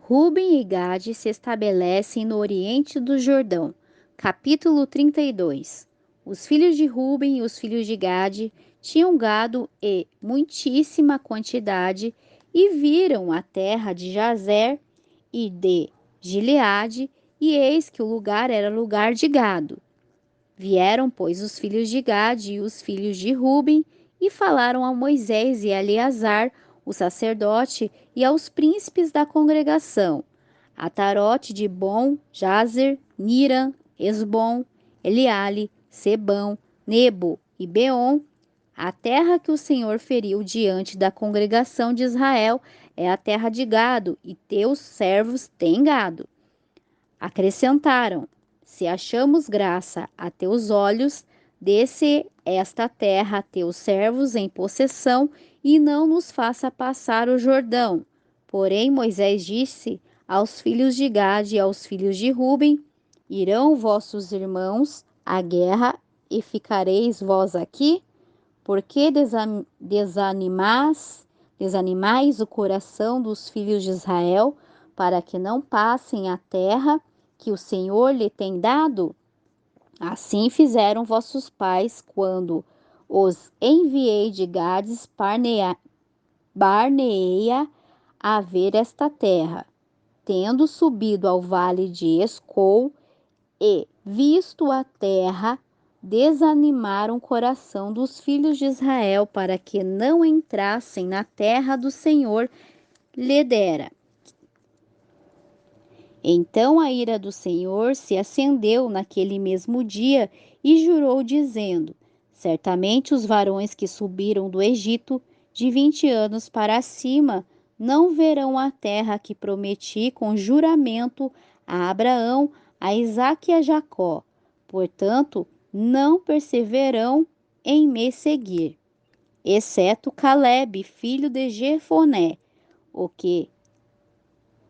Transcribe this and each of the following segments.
Ruben e Gade se estabelecem no oriente do Jordão. Capítulo 32. Os filhos de Ruben e os filhos de Gade tinham gado e muitíssima quantidade e viram a terra de Jazer e de Gileade, e eis que o lugar era lugar de gado. Vieram, pois, os filhos de Gade e os filhos de Ruben e falaram a Moisés e a Eleazar, o sacerdote, e aos príncipes da congregação, Atarote de Bom, Jazer, Niram, Esbom, Eliale, Sebão, Nebo e Beom. A terra que o Senhor feriu diante da congregação de Israel é a terra de gado, e teus servos têm gado. Acrescentaram: se achamos graça a teus olhos, dê-se esta terra a teus servos em possessão, e não nos faça passar o Jordão. Porém, Moisés disse aos filhos de Gade e aos filhos de Ruben: irão vossos irmãos à guerra e ficareis vós aqui? Por que desanimais o coração dos filhos de Israel, para que não passem a terra que o Senhor lhe tem dado? Assim fizeram vossos pais quando os enviei de Gades Barneia a ver esta terra. Tendo subido ao vale de Escol e visto a terra, desanimaram o coração dos filhos de Israel para que não entrassem na terra do Senhor lhe dera. Então a ira do Senhor se acendeu naquele mesmo dia e jurou, dizendo: certamente os varões que subiram do Egito de 20 anos para cima não verão a terra que prometi com juramento a Abraão, a Isaque e a Jacó. Portanto, não perseverarão em me seguir, exceto Calebe, filho de Jefoné, o que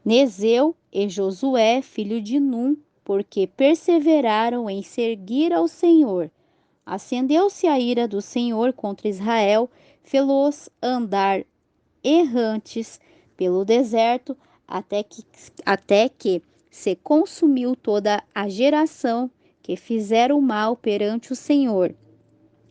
Nezeu e Josué, filho de Num, porque perseveraram em seguir ao Senhor. Acendeu-se a ira do Senhor contra Israel, fê-los andar errantes pelo deserto, até que se consumiu toda a geração que fizeram mal perante o Senhor.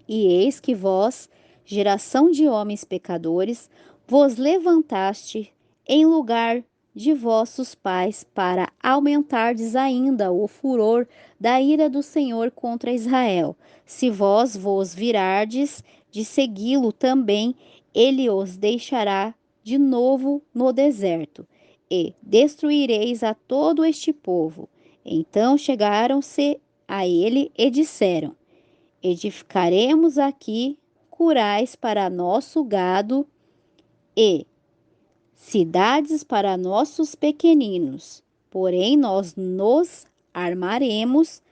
E eis que vós, geração de homens pecadores, vos levantaste em lugar de vossos pais para aumentardes ainda o furor da ira do Senhor contra Israel. Se vós vos virardes de segui-lo também, ele os deixará de novo no deserto, e destruireis a todo este povo. Então chegaram-se a ele e disseram: edificaremos aqui curais para nosso gado e cidades para nossos pequeninos. Porém, nós nos armaremos,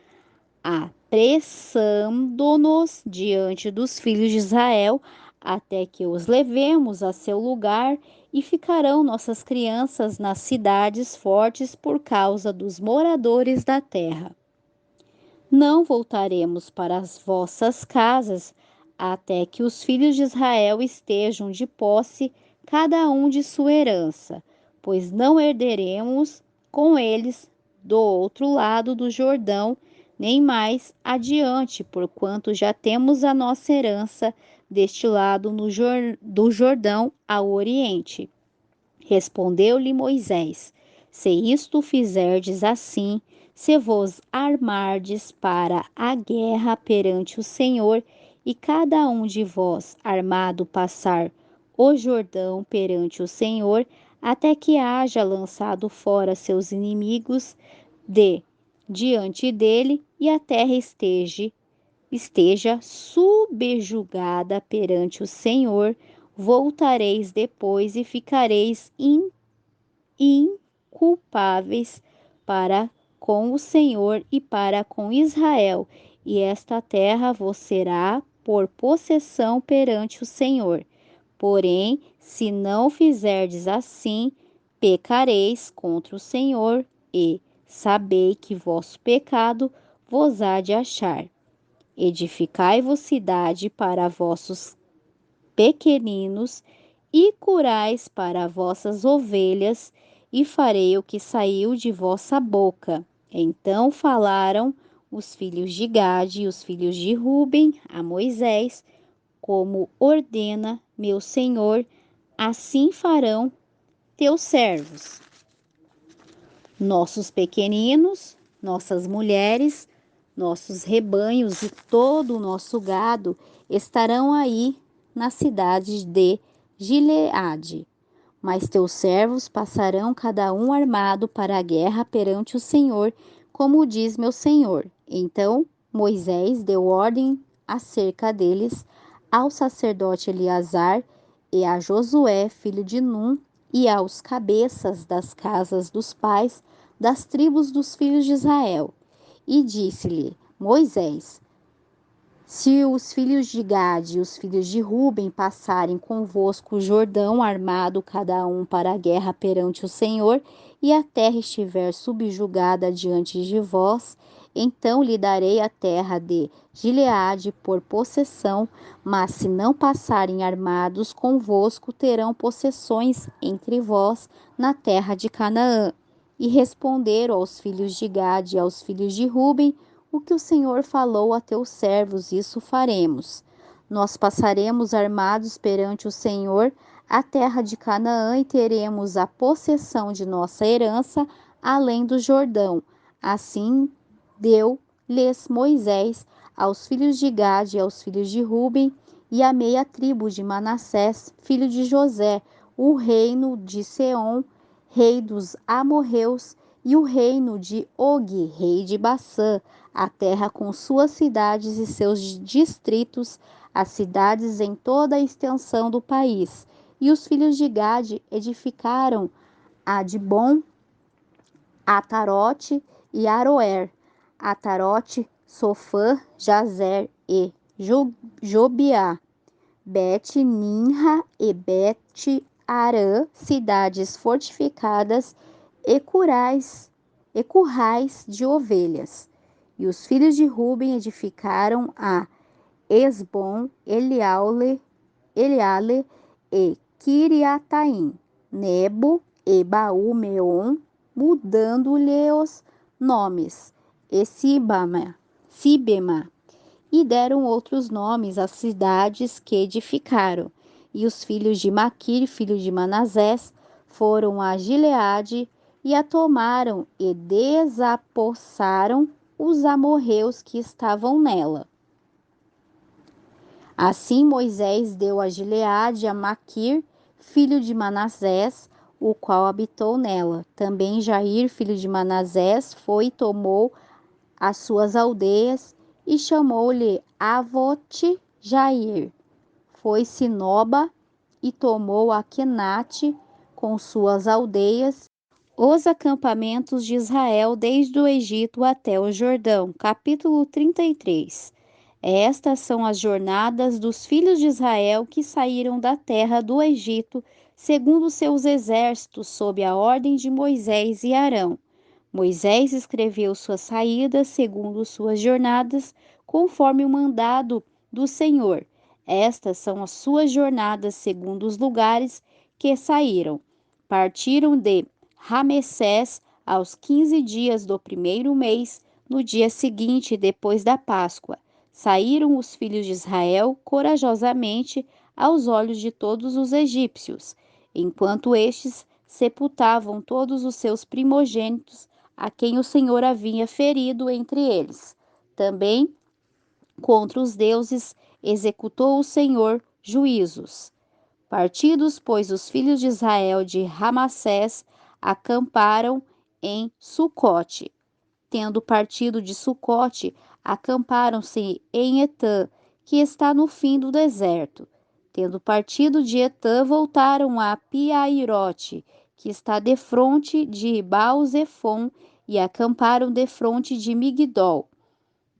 apressando-nos diante dos filhos de Israel, até que os levemos a seu lugar, e ficarão nossas crianças nas cidades fortes por causa dos moradores da terra. Não voltaremos para as vossas casas, até que os filhos de Israel estejam de posse, cada um de sua herança, pois não herderemos com eles do outro lado do Jordão, nem mais adiante, porquanto já temos a nossa herança deste lado do Jordão ao oriente. Respondeu-lhe Moisés: se isto fizerdes assim, se vos armardes para a guerra perante o Senhor, e cada um de vós armado passar o Jordão perante o Senhor, até que haja lançado fora seus inimigos diante dele, e a terra esteja subjugada perante o Senhor, voltareis depois e ficareis inculpáveis para com o Senhor e para com Israel, e esta terra vos será por possessão perante o Senhor. Porém, se não fizerdes assim, pecareis contra o Senhor, e sabei que vosso pecado vos há de achar. Edificai-vos cidade para vossos pequeninos, e curais para vossas ovelhas, e farei o que saiu de vossa boca. Então falaram os filhos de Gade e os filhos de Ruben a Moisés, como ordena meu senhor, assim farão teus servos. Nossos pequeninos, nossas mulheres, nossos rebanhos e todo o nosso gado estarão aí na cidade de Gileade. Mas teus servos passarão cada um armado para a guerra perante o Senhor, como diz meu senhor. Então Moisés deu ordem acerca deles ao sacerdote Eleazar e a Josué, filho de Num, e aos cabeças das casas dos pais das tribos dos filhos de Israel. E disse-lhe Moisés: se os filhos de Gade e os filhos de Ruben passarem convosco o Jordão armado cada um para a guerra perante o Senhor, e a terra estiver subjugada diante de vós, então lhe darei a terra de Gileade por possessão, mas se não passarem armados convosco, terão possessões entre vós na terra de Canaã. E responderam aos filhos de Gade e aos filhos de Ruben: o que o Senhor falou a teus servos, isso faremos. Nós passaremos armados perante o Senhor a terra de Canaã e teremos a possessão de nossa herança além do Jordão. Assim deu-lhes Moisés aos filhos de Gade e aos filhos de Ruben e a meia tribo de Manassés, filho de José, o reino de Seom, rei dos amorreus, e o reino de Og, rei de Bassã, a terra com suas cidades e seus distritos, as cidades em toda a extensão do país. E os filhos de Gade edificaram Adbom, Atarote e Aroer, Atarote, Sofã, Jazer e Jobiá, Bet-Nimra e Bet-Arã, cidades fortificadas e currais de ovelhas. E os filhos de Ruben edificaram a Esbom, Eleale e Kiriataim, Nebo e Baú-Meon, mudando-lhe os nomes, e Sibema, e deram outros nomes às cidades que edificaram. E os filhos de Maquir, filho de Manassés, foram a Gileade e a tomaram e desapossaram os amorreus que estavam nela. Assim Moisés deu a Gileade a Maquir, filho de Manassés, o qual habitou nela. Também Jair, filho de Manassés, foi e tomou as suas aldeias e chamou-lhe Avote Jair. Foi Sinoba e tomou a Quenate com suas aldeias, os acampamentos de Israel desde o Egito até o Jordão. Capítulo 33. Estas são as jornadas dos filhos de Israel que saíram da terra do Egito, segundo seus exércitos, sob a ordem de Moisés e Arão. Moisés escreveu suas saídas segundo suas jornadas, conforme o mandado do Senhor. Estas são as suas jornadas segundo os lugares que saíram. Partiram de Ramessés aos 15 dias do primeiro mês, no dia seguinte, depois da Páscoa. Saíram os filhos de Israel corajosamente aos olhos de todos os egípcios, enquanto estes sepultavam todos os seus primogênitos, a quem o Senhor havia ferido entre eles. Também contra os deuses executou o Senhor juízos. Partidos, pois, os filhos de Israel de Ramassés, acamparam em Sucote. Tendo partido de Sucote, acamparam-se em Etã, que está no fim do deserto. Tendo partido de Etã, voltaram a Piairote, que está defronte de Baal-Zefon, e acamparam defronte de Migdol.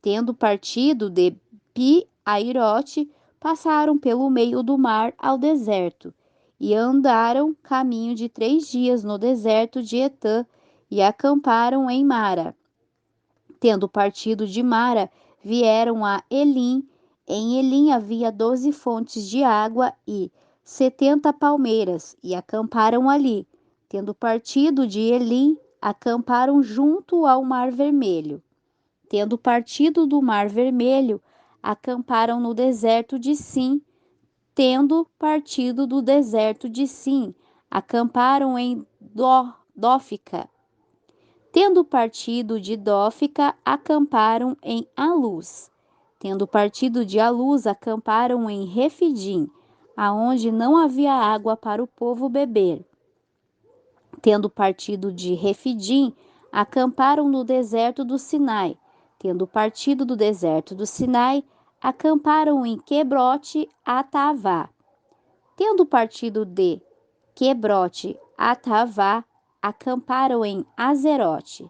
Tendo partido de Pi-Airote, passaram pelo meio do mar ao deserto, e andaram caminho de 3 dias no deserto de Etã, e acamparam em Mara. Tendo partido de Mara, vieram a Elim. Em Elim havia 12 fontes de água e 70 palmeiras, e acamparam ali. Tendo partido de Elim, acamparam junto ao Mar Vermelho. Tendo partido do Mar Vermelho, acamparam no deserto de Sim. Tendo partido do deserto de Sim, acamparam em Dófica. Tendo partido de Dófica, acamparam em Alus. Tendo partido de Alus, acamparam em Refidim, aonde não havia água para o povo beber. Tendo partido de Refidim, acamparam no deserto do Sinai. Tendo partido do deserto do Sinai, acamparam em Quebrote Atavá. Tendo partido de Quebrote Atavá, acamparam em Azerote.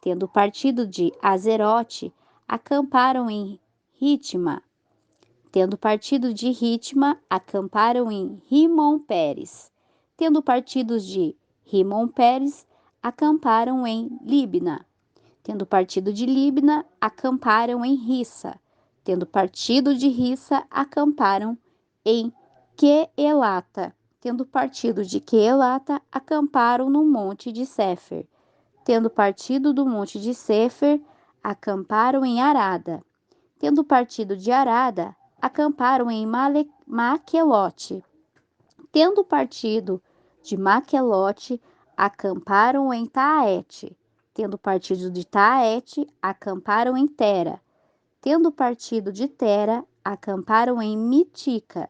Tendo partido de Azerote, acamparam em Ritma. Tendo partido de Ritma, acamparam em Rimon-Pérez. Tendo partido de Rimon-Pérez, acamparam em Libna. Tendo partido de Libna, acamparam em Rissa. Tendo partido de Rissa, acamparam em Quelata. Tendo partido de Quelata, acamparam no monte de Sefer. Tendo partido do monte de Sefer, acamparam em Arada. Tendo partido de Arada, acamparam em Maquelote. Tendo partido de Maquelote, acamparam em Taete. Tendo partido de Taete, acamparam em Tera. Tendo partido de Tera, acamparam em Mitica.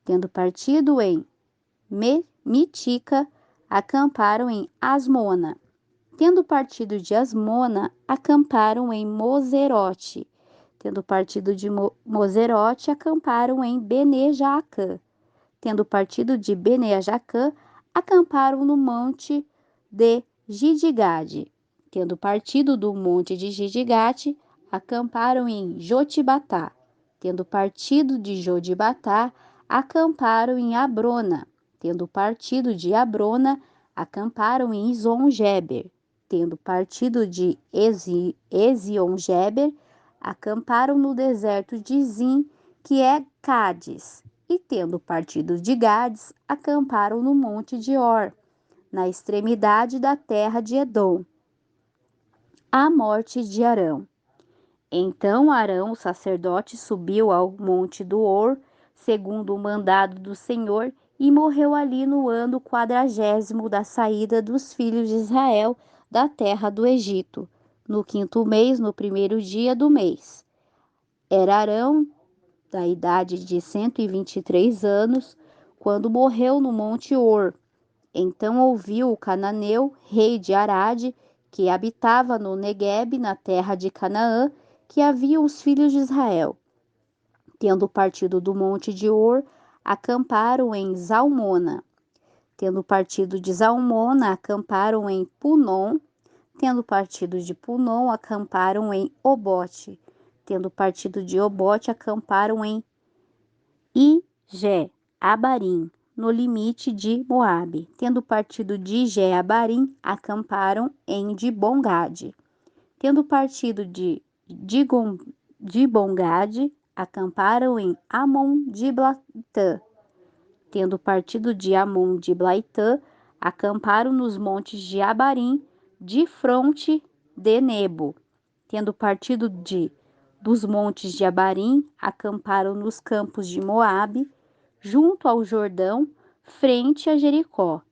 Tendo partido em Mitica, acamparam em Asmona. Tendo partido de Asmona, acamparam em Moserote. Tendo partido de Moserote, acamparam em Bene-Jaacã. Tendo partido de Bene-Jaacã, acamparam no monte de Gidigade. Tendo partido do monte de Gidigate, acamparam em Jotibatá. Tendo partido de Jotibatá, acamparam em Abrona. Tendo partido de Abrona, acamparam em Izon-Geber. Tendo partido de Ezion-Geber, acamparam no deserto de Zim, que é Cádiz. E tendo partido de Gades, acamparam no monte de Or, na extremidade da terra de Edom. A morte de Arão. Então Arão, o sacerdote, subiu ao monte do Or, segundo o mandado do Senhor, e morreu ali no ano 40º da saída dos filhos de Israel da terra do Egito, no 5º mês, no 1º dia do mês. Era Arão da idade de 123 anos, quando morreu no monte Or. Então ouviu o cananeu, rei de Arade, que habitava no Neguebe, na terra de Canaã, que havia os filhos de Israel. Tendo partido do monte de Or, acamparam em Zalmona. Tendo partido de Zalmona, acamparam em Punon. Tendo partido de Punon, acamparam em Obote. Tendo partido de Obote, acamparam em Ije-Abarim, no limite de Moabe. Tendo partido de Ije-Abarim, acamparam em Dibongade. Tendo partido de Dibongade, acamparam em Amon-Diblatã. Tendo partido de Amon-Diblatã, acamparam nos montes de Abarim, de fronte de Nebo. Tendo partido dos montes de Abarim, acamparam nos campos de Moabe, junto ao Jordão, frente a Jericó.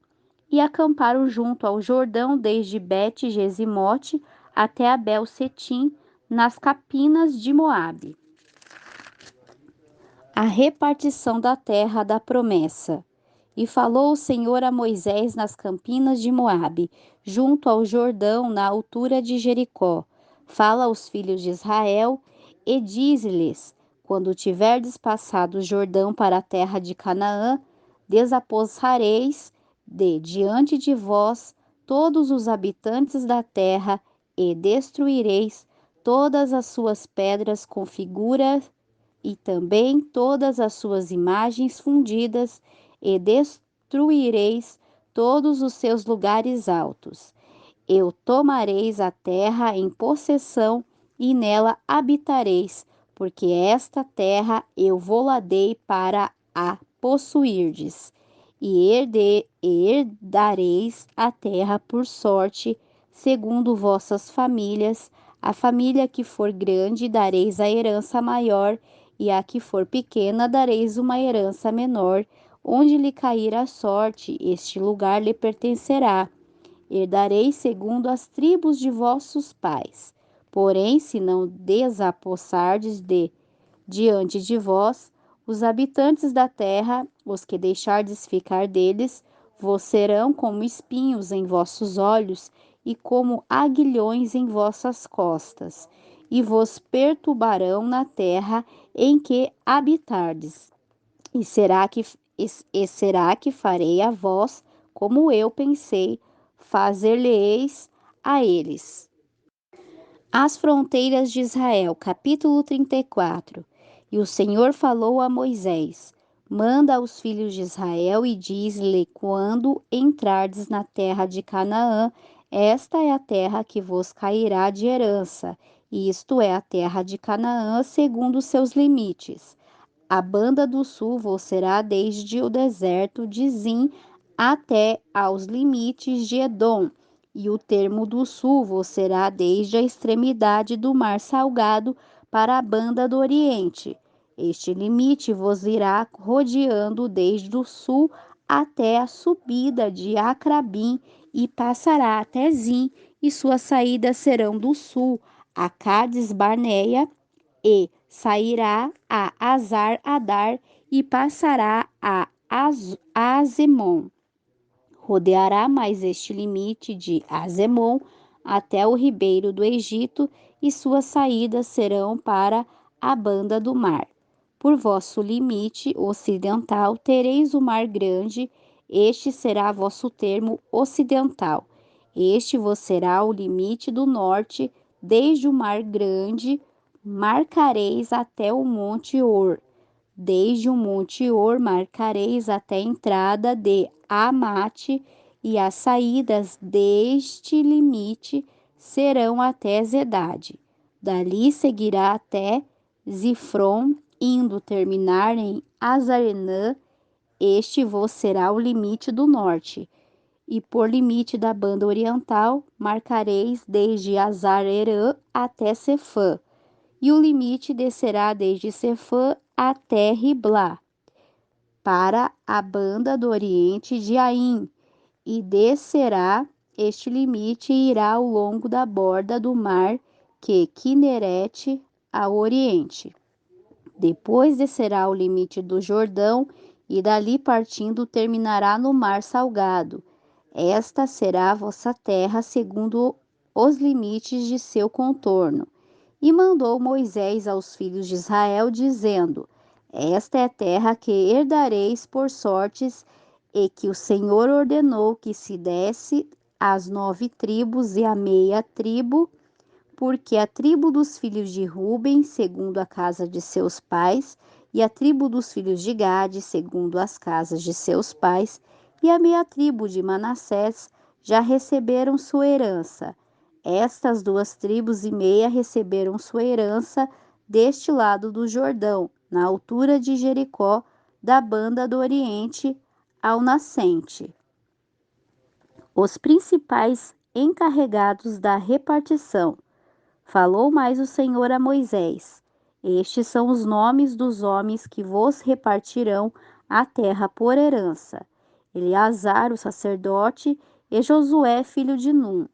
E acamparam junto ao Jordão, desde Bet-Gesimote até Abel-Setim, nas campinas de Moabe. A repartição da terra da promessa. E falou o Senhor a Moisés nas campinas de Moabe, junto ao Jordão, na altura de Jericó. Fala aos filhos de Israel e diz-lhes: quando tiverdes passado o Jordão para a terra de Canaã, desapossareis diante de vós todos os habitantes da terra e destruireis todas as suas pedras com figuras e também todas as suas imagens fundidas, e destruireis todos os seus lugares altos. Eu tomareis a terra em possessão e nela habitareis, porque esta terra eu vou-la dei para a possuirdes. e herdareis a terra por sorte, segundo vossas famílias. A família que for grande dareis a herança maior, e a que for pequena dareis uma herança menor. Onde lhe cair a sorte, este lugar lhe pertencerá. Herdareis segundo as tribos de vossos pais. Porém, se não desapossardes diante de vós, os habitantes da terra, os que deixardes ficar deles, vos serão como espinhos em vossos olhos e como aguilhões em vossas costas, e vos perturbarão na terra em que habitardes. E será que farei a vós como eu pensei, fazer-lhe-eis a eles. As fronteiras de Israel, capítulo 34. E o Senhor falou a Moisés: Manda aos filhos de Israel e diz-lhe: Quando entrardes na terra de Canaã, esta é a terra que vos cairá de herança, e isto é a terra de Canaã segundo os seus limites. A banda do sul vos será desde o deserto de Zin até aos limites de Edom, e o termo do sul vos será desde a extremidade do mar salgado para a banda do oriente. Este limite vos irá rodeando desde o sul até a subida de Acrabim e passará até Zin, e suas saídas serão do sul a Cades Barneia e sairá a Azar Adar e passará a Azemon. Rodeará mais este limite de Azemon até o ribeiro do Egito, e suas saídas serão para a banda do mar. Por vosso limite ocidental tereis o mar grande, este será vosso termo ocidental. Este vos será o limite do norte, desde o mar grande marcareis até o monte Or. Desde o monte Or marcareis até a entrada de Amate, e as saídas deste limite serão até Zedade. Dali seguirá até Zifron, indo terminar em Azarenã. Este vos será o limite do norte. E por limite da banda oriental, marcareis desde Azarerã até Cefã, e o limite descerá desde Cefã até Riblá, para a banda do oriente de Aim, e descerá este limite e irá ao longo da borda do mar que Quinerete ao oriente. Depois descerá o limite do Jordão, e dali partindo terminará no mar salgado. Esta será a vossa terra segundo os limites de seu contorno. E mandou Moisés aos filhos de Israel, dizendo: Esta é a terra que herdareis por sortes, e que o Senhor ordenou que se desse às 9 tribos e à meia tribo, porque a tribo dos filhos de Ruben, segundo a casa de seus pais, e a tribo dos filhos de Gade, segundo as casas de seus pais, e a meia tribo de Manassés já receberam sua herança. Estas 2 tribos e meia receberam sua herança deste lado do Jordão, na altura de Jericó, da banda do Oriente ao nascente. Os principais encarregados da repartição. Falou mais o Senhor a Moisés: Estes são os nomes dos homens que vos repartirão a terra por herança: Eleazar, o sacerdote, e Josué, filho de Num.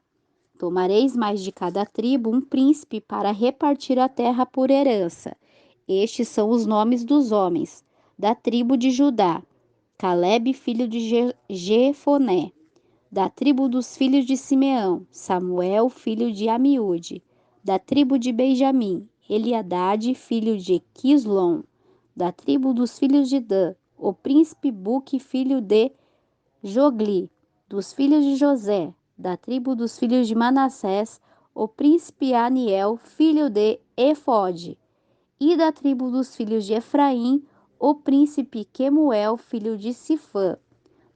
Tomareis mais de cada tribo um príncipe para repartir a terra por herança. Estes são os nomes dos homens da tribo de Judá: Calebe, filho de Jefoné. Da tribo dos filhos de Simeão, Samuel, filho de Amiúde. Da tribo de Benjamim, Eliadade, filho de Quislom. Da tribo dos filhos de Dan, o príncipe Buque, filho de Jogli. Dos filhos de José, da tribo dos filhos de Manassés, o príncipe Aniel, filho de Efode. E da tribo dos filhos de Efraim, o príncipe Quemuel, filho de Sifã.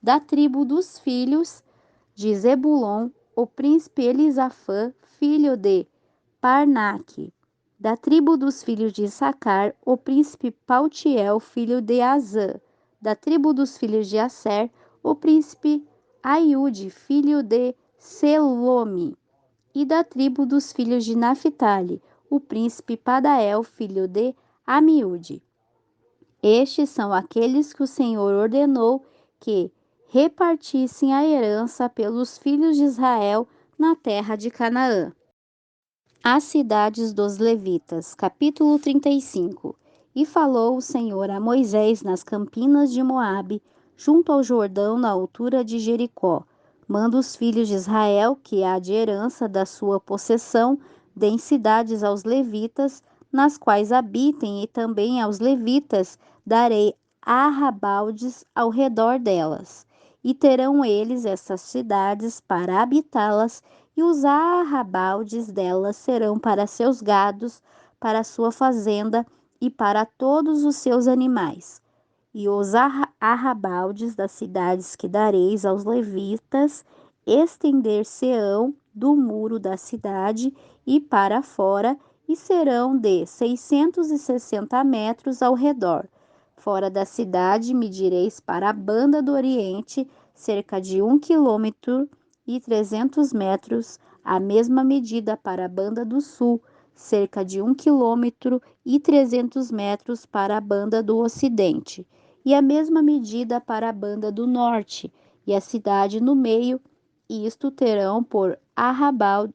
Da tribo dos filhos de Zebulon, o príncipe Elisafã, filho de Parnaque. Da tribo dos filhos de Issacar, o príncipe Paltiel, filho de Azã. Da tribo dos filhos de Asser, o príncipe Aiude, filho de Selome, e da tribo dos filhos de Naphtali, o príncipe Padael, filho de Amiúde. Estes são aqueles que o Senhor ordenou que repartissem a herança pelos filhos de Israel na terra de Canaã. As cidades dos levitas, capítulo 35. E falou o Senhor a Moisés nas campinas de Moabe, junto ao Jordão, na altura de Jericó. Manda os filhos de Israel, que há de herança da sua possessão, deem cidades aos levitas, nas quais habitem, e também aos levitas darei arrabaldes ao redor delas. E terão eles essas cidades para habitá-las, e os arrabaldes delas serão para seus gados, para sua fazenda e para todos os seus animais. E os arrabaldes das cidades que dareis aos levitas estender-se-ão do muro da cidade e para fora, e serão de 660 metros ao redor. Fora da cidade medireis para a banda do oriente cerca de 1,3 km, a mesma medida para a banda do sul, cerca de 1,3 km para a banda do ocidente, e a mesma medida para a banda do norte, e a cidade no meio. Isto terão por arrabaldes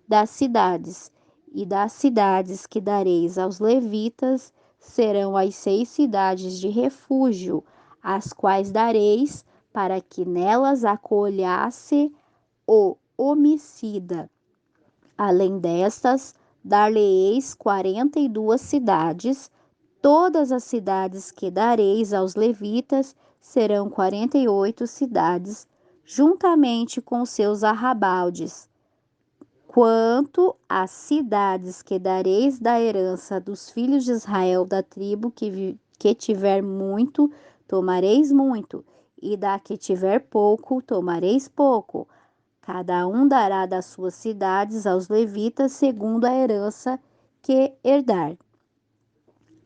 das cidades, e das cidades que dareis aos levitas serão as 6 cidades de refúgio, as quais dareis para que nelas acolhasse o homicida. Além destas, dar-lhe-eis 42 cidades. Todas as cidades que dareis aos levitas serão 48 cidades, juntamente com seus arrabaldes. Quanto às cidades que dareis da herança dos filhos de Israel, da tribo que tiver muito, tomareis muito, e da que tiver pouco, tomareis pouco. Cada um dará das suas cidades aos levitas segundo a herança que herdar.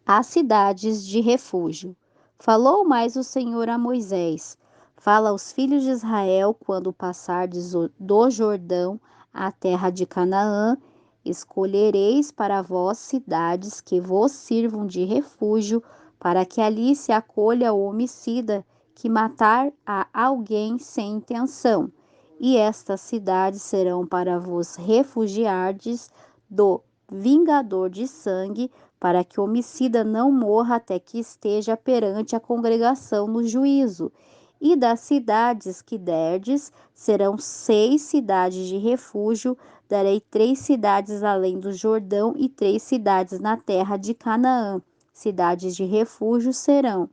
As cidades de refúgio. Falou mais o Senhor a Moisés: fala aos filhos de Israel quando passardes do Jordão à terra de Canaã, escolhereis para vós cidades que vos sirvam de refúgio, para que ali se acolha o homicida que matar a alguém sem intenção. E estas cidades serão para vos refugiardes do vingador de sangue, para que o homicida não morra até que esteja perante a congregação no juízo. E das cidades que derdes, serão 6 cidades de refúgio. Darei 3 cidades além do Jordão e 3 cidades na terra de Canaã. Cidades de refúgio serão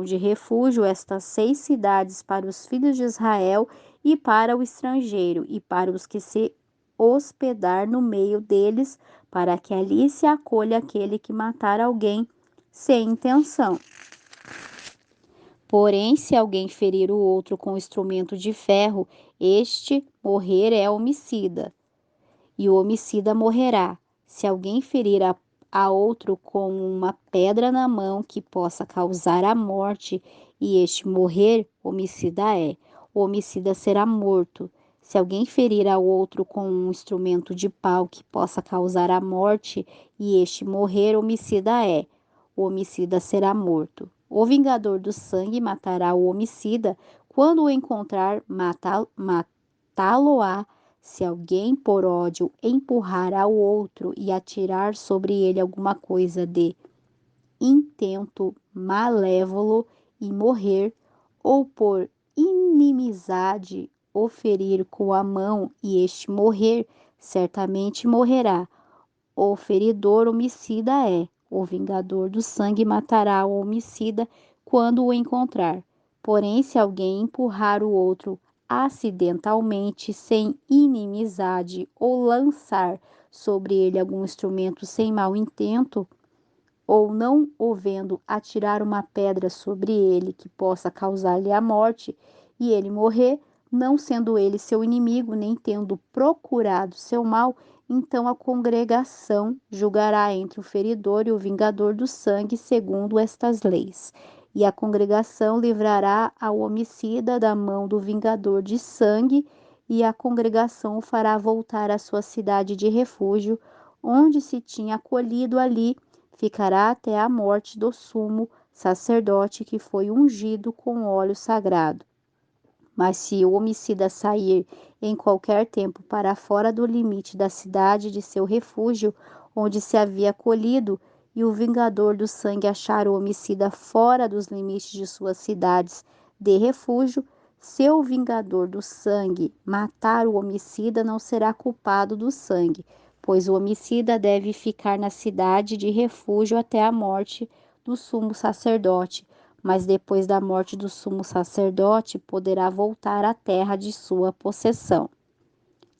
de refúgio estas 6 cidades para os filhos de Israel e para o estrangeiro e para os que se hospedar no meio deles, para que ali se acolha aquele que matar alguém sem intenção. Porém, se alguém ferir o outro com instrumento de ferro, este morrer é homicida, e o homicida morrerá. Se alguém ferir a outro com uma pedra na mão que possa causar a morte, e este morrer, homicida é. O homicida será morto. Se alguém ferir ao outro com um instrumento de pau que possa causar a morte, e este morrer, homicida é. O homicida será morto. O vingador do sangue matará o homicida. Quando o encontrar, matá-lo-á. Se alguém por ódio empurrar ao outro e atirar sobre ele alguma coisa de intento malévolo e morrer, ou por inimizade o ferir com a mão e este morrer, certamente morrerá. O feridor homicida é. O vingador do sangue matará o homicida quando o encontrar. Porém, se alguém empurrar o outro acidentalmente, sem inimizade, ou lançar sobre ele algum instrumento sem mau intento, ou não o vendo atirar uma pedra sobre ele que possa causar-lhe a morte, e ele morrer, não sendo ele seu inimigo, nem tendo procurado seu mal, então a congregação julgará entre o feridor e o vingador do sangue segundo estas leis. e a congregação livrará ao homicida da mão do vingador de sangue, e a congregação o fará voltar à sua cidade de refúgio, onde se tinha acolhido ali, ficará até a morte do sumo sacerdote que foi ungido com óleo sagrado. Mas se o homicida sair em qualquer tempo para fora do limite da cidade de seu refúgio, onde se havia acolhido, e o vingador do sangue achar o homicida fora dos limites de suas cidades de refúgio, seu vingador do sangue matar o homicida não será culpado do sangue, pois o homicida deve ficar na cidade de refúgio até a morte do sumo sacerdote, mas depois da morte do sumo sacerdote poderá voltar à terra de sua possessão.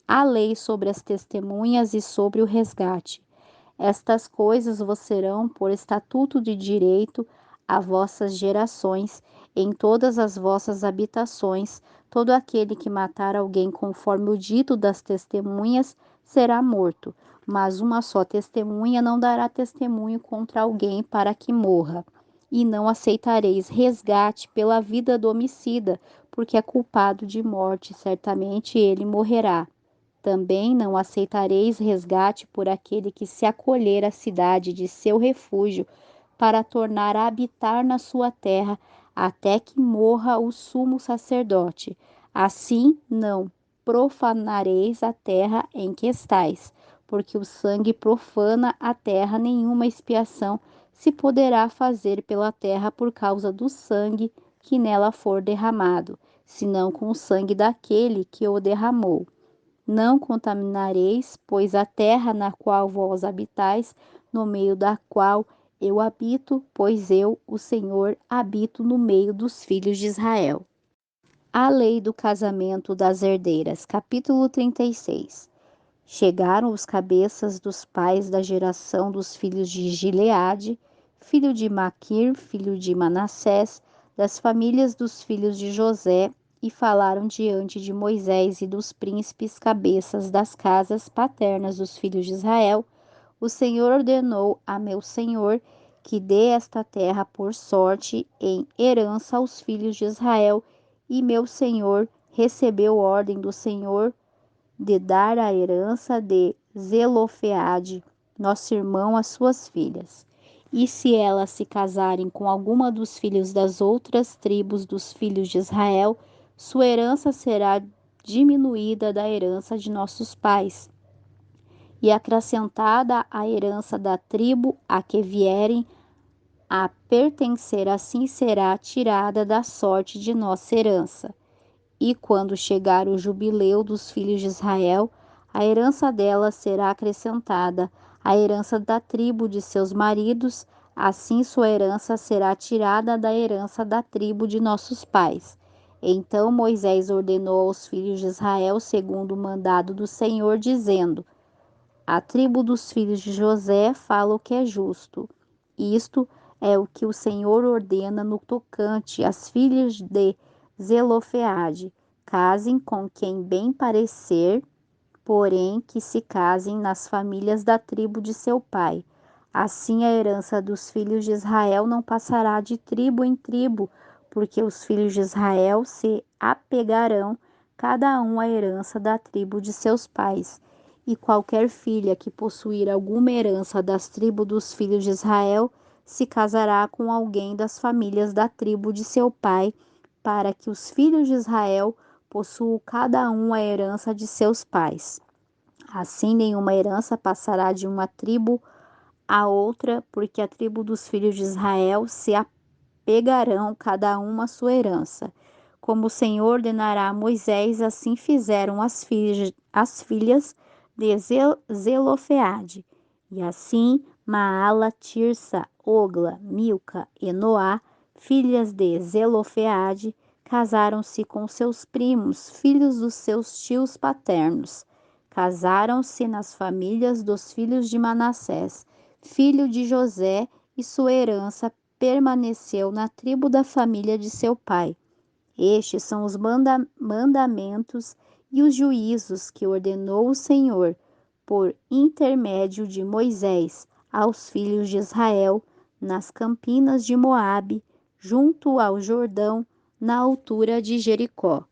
A lei sobre as testemunhas e sobre o resgate. Estas coisas vos serão por estatuto de direito a vossas gerações, em todas as vossas habitações. Todo aquele que matar alguém conforme o dito das testemunhas será morto, mas uma só testemunha não dará testemunho contra alguém para que morra. E não aceitareis resgate pela vida do homicida, porque é culpado de morte, certamente ele morrerá. Também não aceitareis resgate por aquele que se acolher à cidade de seu refúgio, para tornar a habitar na sua terra, até que morra o sumo sacerdote. Assim não profanareis a terra em que estais, porque o sangue profana a terra, nenhuma expiação se poderá fazer pela terra por causa do sangue que nela for derramado, senão com o sangue daquele que o derramou. Não contaminareis, pois a terra na qual vós habitais, no meio da qual eu habito, pois eu, o Senhor, habito no meio dos filhos de Israel. A lei do casamento das herdeiras, capítulo 36. Chegaram os cabeças dos pais da geração dos filhos de Gileade, filho de Maquir, filho de Manassés, das famílias dos filhos de José, e falaram diante de Moisés e dos príncipes cabeças das casas paternas dos filhos de Israel. O Senhor ordenou a meu senhor que dê esta terra por sorte em herança aos filhos de Israel, e meu senhor recebeu ordem do Senhor de dar a herança de Zelofeade, nosso irmão, às suas filhas. E se elas se casarem com alguma dos filhos das outras tribos dos filhos de Israel, sua herança será diminuída da herança de nossos pais, e acrescentada à herança da tribo a que vierem a pertencer, assim será tirada da sorte de nossa herança. E quando chegar o jubileu dos filhos de Israel, a herança delas será acrescentada à herança da tribo de seus maridos, assim sua herança será tirada da herança da tribo de nossos pais. Então Moisés ordenou aos filhos de Israel, segundo o mandado do Senhor, dizendo: a tribo dos filhos de José fala o que é justo. Isto é o que o Senhor ordena no tocante às filhas de Zelofeade: casem com quem bem parecer, porém que se casem nas famílias da tribo de seu pai. Assim a herança dos filhos de Israel não passará de tribo em tribo, porque os filhos de Israel se apegarão cada um à herança da tribo de seus pais. E qualquer filha que possuir alguma herança das tribos dos filhos de Israel se casará com alguém das famílias da tribo de seu pai, para que os filhos de Israel possuam cada um a herança de seus pais. Assim, nenhuma herança passará de uma tribo a outra, porque a tribo dos filhos de Israel se apegarão cada uma à sua herança. Como o Senhor ordenará a Moisés, assim fizeram as filhas de Zelofeade. E assim Maala, Tirsa, Ogla, Milca e Noá, filhas de Zelofeade, casaram-se com seus primos, filhos dos seus tios paternos. Casaram-se nas famílias dos filhos de Manassés, filho de José, e sua herança permaneceu na tribo da família de seu pai. Estes são os mandamentos e os juízos que ordenou o Senhor, por intermédio de Moisés, aos filhos de Israel, nas campinas de Moabe, junto ao Jordão, na altura de Jericó.